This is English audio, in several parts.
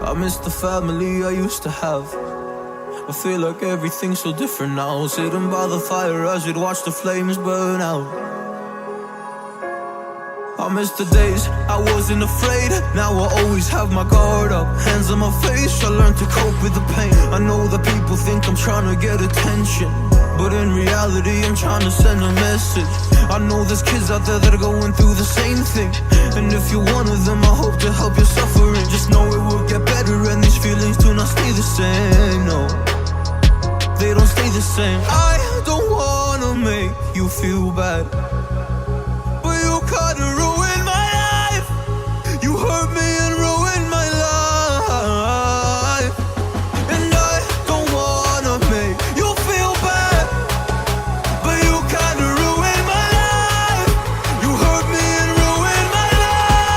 I miss the family I used to have. I feel like everything's so different now. Sitting by the fire as we'd watch the flames burn out. I miss the days I wasn't afraid. Now I always have my guard up, hands on my face. I learned to cope with the pain. I know that people think I'm trying to get attention, but in reality I'm trying to send a message. I know there's kids out there that are going through the same thing, and if you're one of them, I hope to help your suffering. Just know it will get better, and these feelings do not stay the same. No, they don't stay the same. I don't wanna make you feel bad, but you kinda ruined my life. You hurt me and ruined my life, and I don't wanna make you feel bad, but you kinda ruined my life. You hurt me and ruined my life.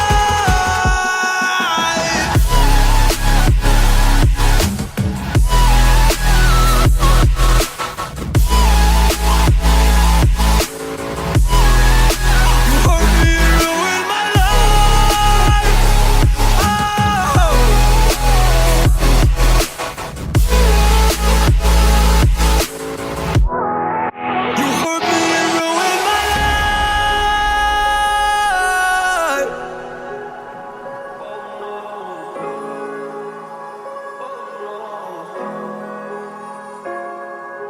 You hurt me and ruined my life. Oh. You hurt me and ruined my life.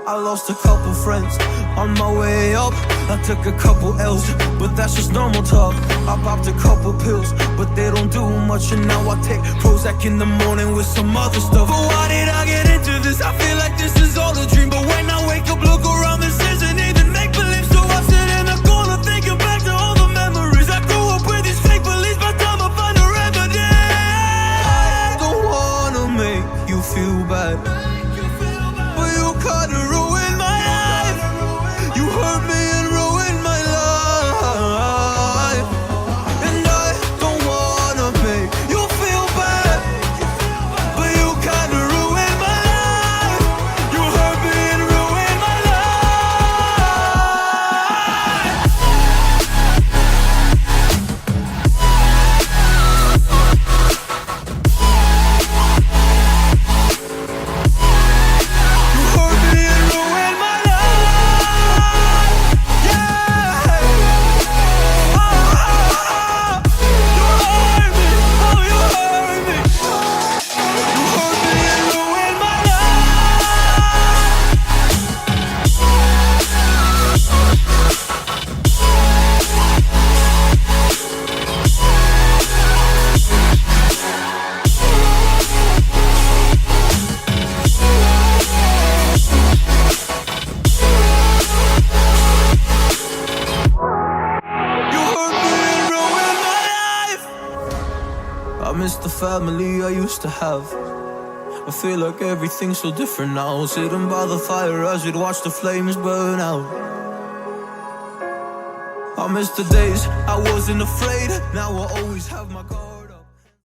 I lost a couple friends on my way up. I took a couple L's, but that's just normal talk. I popped a couple pills, but they don't do much. And now I take Prozac in the morning with some other stuff. But why did I get into this? I feel like this is all a dream, but when I wake up, look around, this isn't even make-believe. So I sit in a corner thinking back to all the memories. I grew up with these fake beliefs, by the time I find a remedy. I don't wanna make you feel bad, but you kinda ruined my life. You hurt me and ruined my life, and I don't wanna make you feel bad, but you kinda ruined my life. You hurt me and ruined my life. You hurt me and ruined my life. Yeah. Oh, you hurt me. Oh, you hurt me. You hurt me and ruined my You hurt me and ruined my life. I miss the family I used to have. I feel like everything's so different now. Sitting by the fire as we'd watch the flames burn out. I miss the days I wasn't afraid. Now I always have my